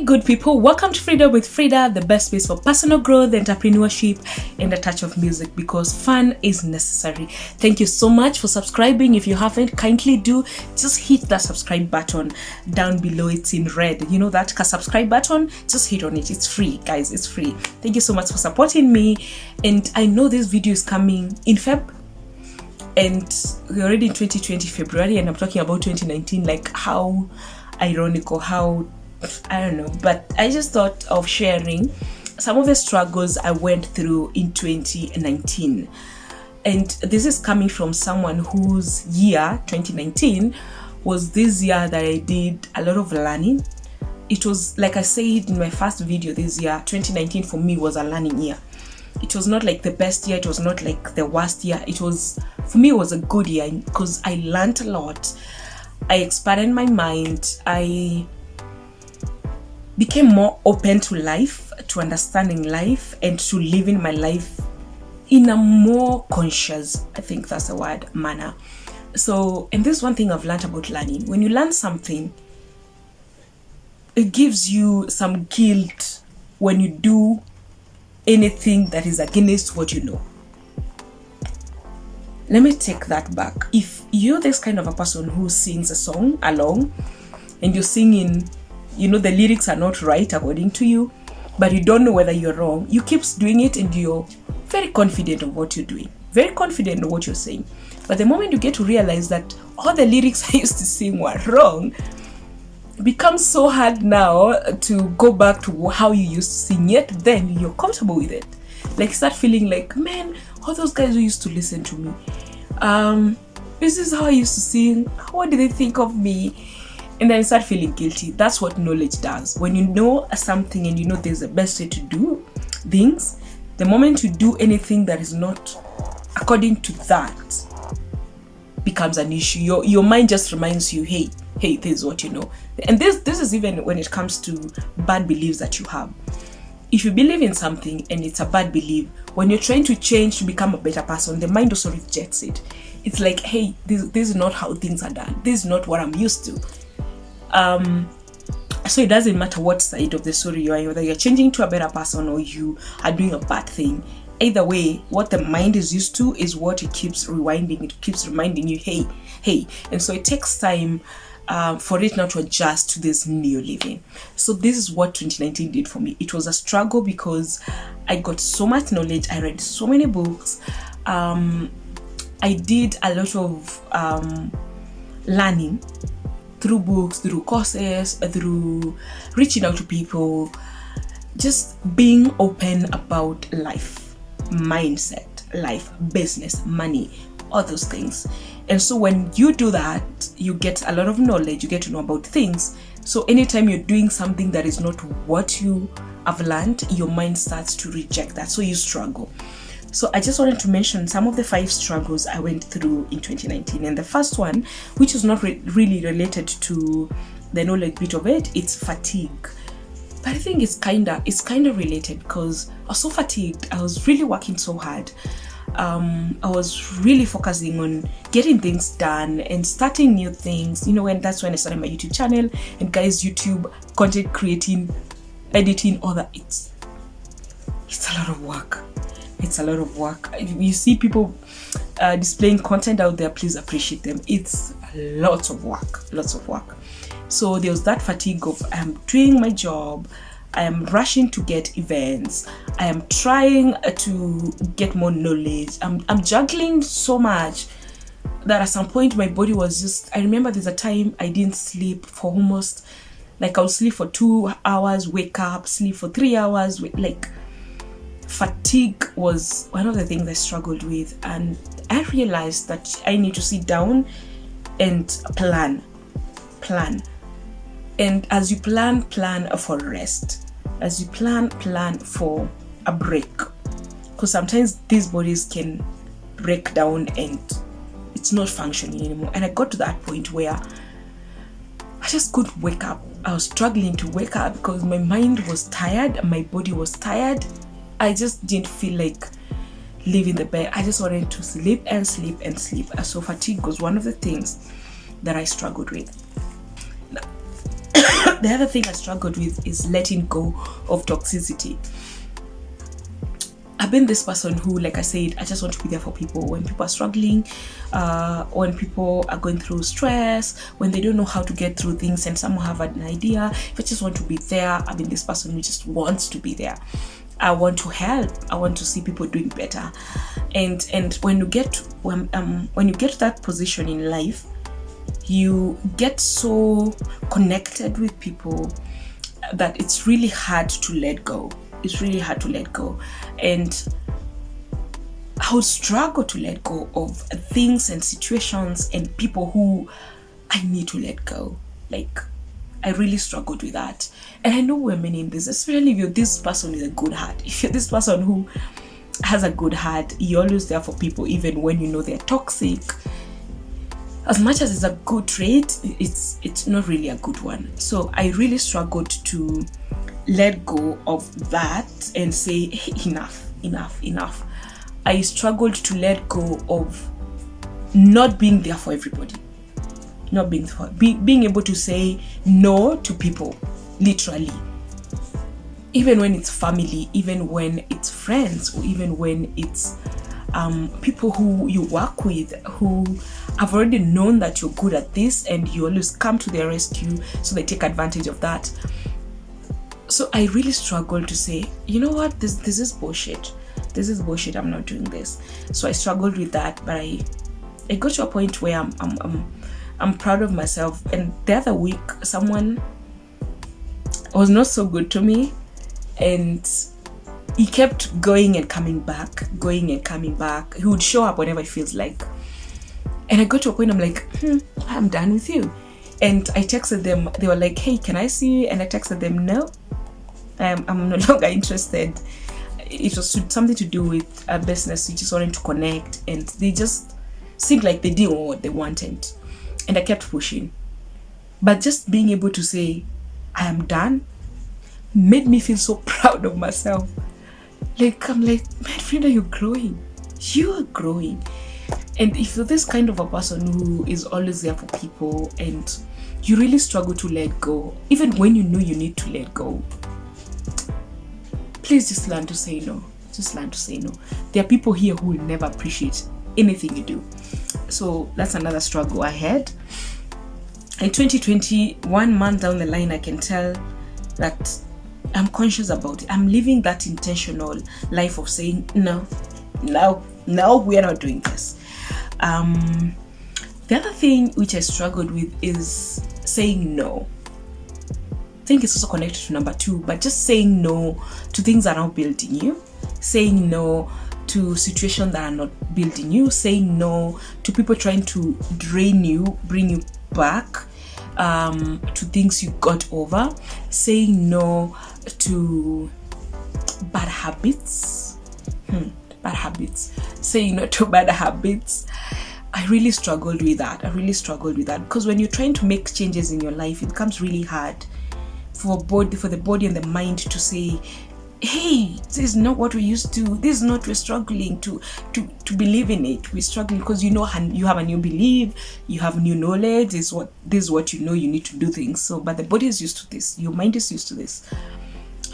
good people, welcome to Fridah with Fridah, the best space for personal growth, entrepreneurship, and a touch of music, because fun is necessary. Thank you so much for subscribing. If you haven't, kindly do just hit that subscribe button down below. It's in red, you know that subscribe button, just hit on it. It's free, guys, it's free. Thank you so much for supporting me. And I know this video is coming in Feb, and we're already in 2020 February, and I'm talking about 2019. Like, how ironical, how I don't know, but I just thought of sharing some of the struggles I went through in 2019. And this is coming from someone whose year 2019 was this year that I did a lot of learning. It was, like I said in my first video, this year 2019 for me was a learning year. It was not like the best year, it was not like the worst year. It was, for me, it was a good year because I learned a lot. I expanded my mind. I became more open to life, to understanding life, and to living my life in a more conscious, I think that's the word, manner. So, and this is one thing I've learned about learning. When you learn something, it gives you some guilt when you do anything that is against what you know. Let me take that back. If you're this kind of a person who sings a song along and you're singing, you know the lyrics are not right according to you, but you don't know whether you're wrong, you keep doing it and you're very confident of what you're doing, very confident of what you're saying. But the moment you get to realize that all the lyrics I used to sing were wrong, it becomes so hard now to go back to how you used to sing, yet then you're comfortable with it. Like, start feeling like, man, all those guys who used to listen to me, this is how I used to sing, what did they think of me? And then start feeling guilty. That's what knowledge does. When you know something and you know there's the best way to do things, the moment you do anything that is not according to that becomes an issue. Your mind just reminds you, hey, this is what you know. And this is even when it comes to bad beliefs that you have. If you believe in something and it's a bad belief, when you're trying to change to become a better person, the mind also rejects it. It's like, hey, this is not how things are done. This is not what I'm used to. So it doesn't matter what side of the story you are, whether you're changing to a better person or you are doing a bad thing. Either way, what the mind is used to is what it keeps rewinding. It keeps reminding you, hey. And so it takes time for it now to adjust to this new living. So this is what 2019 did for me. It was a struggle because I got so much knowledge. I read so many books. I did a lot of learning through books, through courses, through reaching out to people, just being open about life, mindset, life, business, money, all those things. And so when you do that, you get a lot of knowledge, you get to know about things. So anytime you're doing something that is not what you have learned, your mind starts to reject that. So you struggle. So I just wanted to mention some of the 5 struggles I went through in 2019. And the first one, which is not really related to the knowledge bit of it, it's fatigue. But I think it's kind of related because I was so fatigued. I was really working so hard. I was really focusing on getting things done and starting new things. You know, and that's when I started my YouTube channel. And guys, YouTube, content creating, editing, all that, it's a lot of work. It's a lot of work. You see people displaying content out there, please appreciate them. It's lots of work. So there was that fatigue of I am doing my job, I am rushing to get events, I am trying to get more knowledge, I'm juggling so much that at some point my body was just, I remember there's a time I didn't sleep for almost, like I'll sleep for 2 hours, wake up, sleep for 3 hours, like fatigue was one of the things I struggled with. And I realized that I need to sit down and plan. And as you plan for rest, as you plan for a break, because sometimes these bodies can break down and it's not functioning anymore. And I got to that point where I just couldn't wake up. I was struggling to wake up because my mind was tired, my body was tired. I just didn't feel like leaving the bed. I just wanted to sleep and sleep and sleep. So fatigue was one of the things that I struggled with. The other thing I struggled with is letting go of toxicity. I've been this person who, like I said, I just want to be there for people when people are struggling, when people are going through stress, when they don't know how to get through things and someone have an idea. If I just want to be there, I've been this person who just wants to be there. I want to help. I want to see people doing better. And when you get to that position in life, you get so connected with people that it's really hard to let go. It's really hard to let go. And I would struggle to let go of things and situations and people who I need to let go. Like, I really struggled with that. And I know we're many in this, especially if you're this person with a good heart. If you're this person who has a good heart, you're always there for people even when you know they're toxic. As much as it's a good trait, it's not really a good one. So I really struggled to let go of that and say, hey, enough. I struggled to let go of not being there for everybody. Not being able to say no to people, literally. Even when it's family, even when it's friends, or even when it's people who you work with, who have already known that you're good at this and you always come to their rescue, so they take advantage of that. So I really struggled to say, you know what, this is bullshit. This is bullshit. I'm not doing this. So I struggled with that, but I got to a point where I'm proud of myself. And the other week, someone was not so good to me, and he kept going and coming back. He would show up whenever it feels like. And I got to a point, I'm like, I'm done with you. And I texted them. They were like, hey, can I see you? And I texted them, no, I'm no longer interested. It was something to do with a business. We just wanted to connect, and they just seemed like they didn't want what they wanted. And I kept pushing. But just being able to say, I am done, made me feel so proud of myself. Like, I'm like, man, Fridah, you're growing. You are growing. And if you're this kind of a person who is always there for people and you really struggle to let go, even when you know you need to let go, please just learn to say no. Just learn to say no. There are people here who will never appreciate anything you do. So that's another struggle I had. In 2020, 1 month down the line, I can tell that I'm conscious about it. I'm living that intentional life of saying, no, we are not doing this. The other thing which I struggled with is saying no. I think it's also connected to number 2, but just saying no to things that are not building you, saying no to situations that are not building you, saying no to people trying to drain you, bring you back, to things you got over, saying no to bad habits, saying no to bad habits. I really struggled with that because when you're trying to make changes in your life, it becomes really hard for the body and the mind to say, hey, this is not what we used to, this is not, we're struggling to believe in it. We're struggling because you have a new belief, you have new knowledge, this is what you know, you need to do things. So, but the body is used to this, your mind is used to this.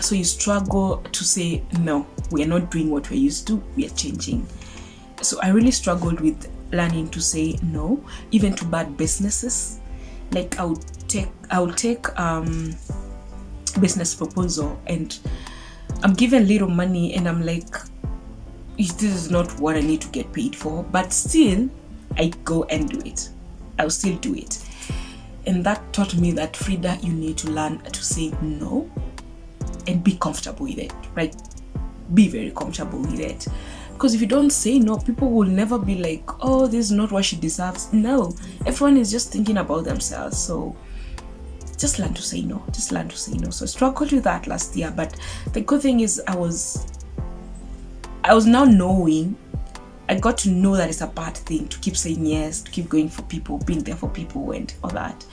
So you struggle to say, no, we are not doing what we're used to, we are changing. So I really struggled with learning to say no, even to bad businesses. Like I would take business proposal and I'm given little money and I'm like, this is not what I need to get paid for, but still I go and do it. I'll still do it. And that taught me that, Fridah, you need to learn to say no and be comfortable with it, right? Be very comfortable with it. Because if you don't say no, people will never be like, oh, this is not what she deserves. No, everyone is just thinking about themselves. So just learn to say no. So I struggled with that last year, but the good thing is I was now knowing, I got to know that it's a bad thing to keep saying yes, to keep going for people, being there for people and all that.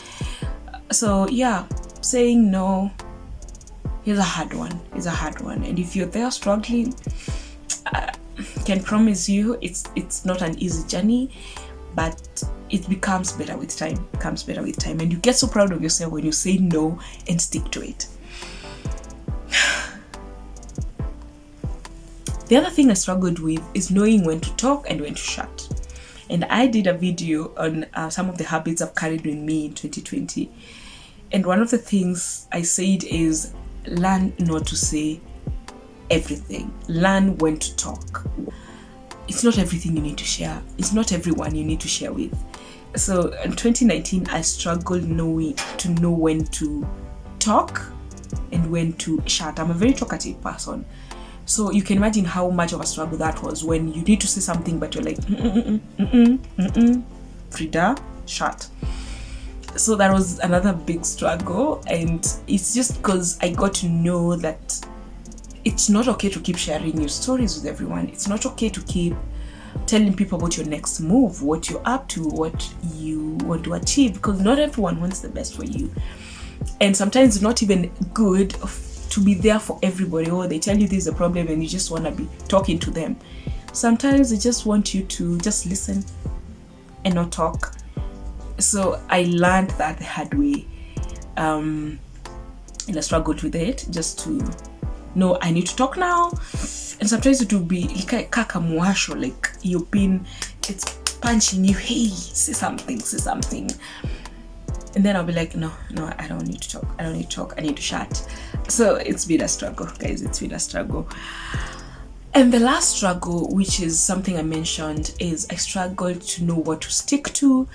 So yeah, saying no is a hard one. And if you're there struggling, I can promise you it's not an easy journey, but it becomes better with time. And you get so proud of yourself when you say no and stick to it. The other thing I struggled with is knowing when to talk and when to shut. And I did a video on some of the habits I've carried with me in 2020. And one of the things I said is learn not to say everything. Learn when to talk. It's not everything you need to share. It's not everyone you need to share with. So in 2019, I struggled to know when to talk and when to shut. I'm a very talkative person. So you can imagine how much of a struggle that was when you need to say something, but you're like, Fridah, shut. So that was another big struggle. And it's just because I got to know that it's not okay to keep sharing your stories with everyone. It's not okay to keep telling people about your next move, what you're up to, what you want to achieve, because not everyone wants the best for you. And sometimes it's not even good to be there for everybody, or they tell you this is a problem and you just want to be talking to them. Sometimes they just want you to just listen and not talk. So I learned that the hard way, and I struggled with it, just to know I need to talk now. And sometimes it will be like it's punching you, hey, say something. And then I'll be like, no, I don't need to talk. I need to shut. So it's been a struggle, guys. It's been a struggle. And the last struggle, which is something I mentioned, is I struggled to know what to stick to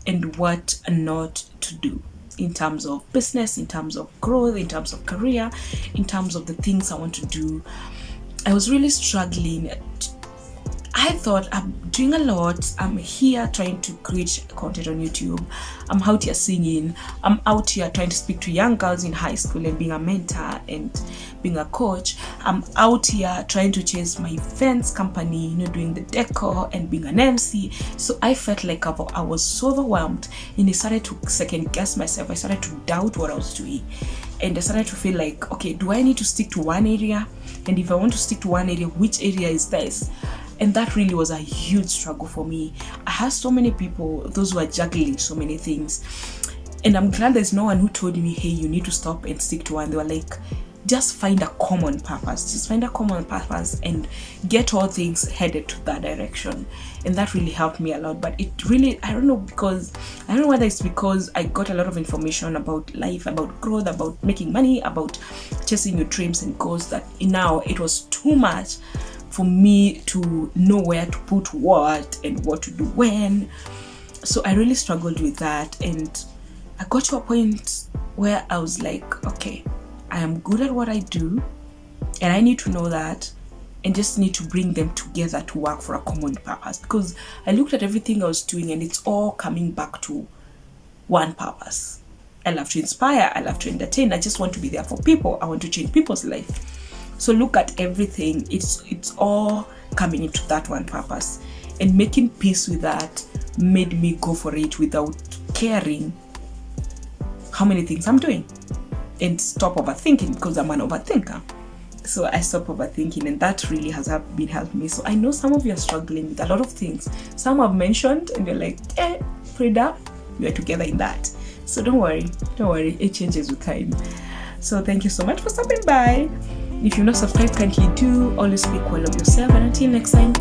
and what not to do in terms of business, in terms of growth, in terms of career, in terms of the things I want to do. I was really struggling. I thought I'm doing a lot. I'm here trying to create content on YouTube. I'm out here singing. I'm out here trying to speak to young girls in high school and being a mentor and being a coach. I'm out here trying to chase my events company, doing the decor and being an MC. So I felt like I was so overwhelmed, and I started to second guess myself. I started to doubt what I was doing. And I started to feel like, okay, do I need to stick to one area? And if I want to stick to one area, which area is this? And that really was a huge struggle for me. I had so many people, those who are juggling so many things. And I'm glad there's no one who told me, hey, you need to stop and stick to one. They were like, just find a common purpose. Just find a common purpose and get all things headed to that direction. And that really helped me a lot. But it really, I don't know whether it's because I got a lot of information about life, about growth, about making money, about chasing your dreams and goals, that now it was too much for me to know where to put what and what to do when. So I really struggled with that, and I got to a point where I was like, okay, I am good at what I do, and I need to know that, and just need to bring them together to work for a common purpose. Because I looked at everything I was doing and it's all coming back to one purpose. I love to inspire, I love to entertain, I just want to be there for people, I want to change people's life. So look at everything, it's all coming into that one purpose. And making peace with that made me go for it without caring how many things I'm doing. And stop overthinking, because I'm an overthinker. So I stopped overthinking, and that really has been helping me. So I know some of you are struggling with a lot of things. Some I've mentioned and you're like, Fridah, we are together in that. So don't worry, it changes with time. So thank you so much for stopping by. If you're not subscribed, kindly do. Always speak well of yourself, and until next time,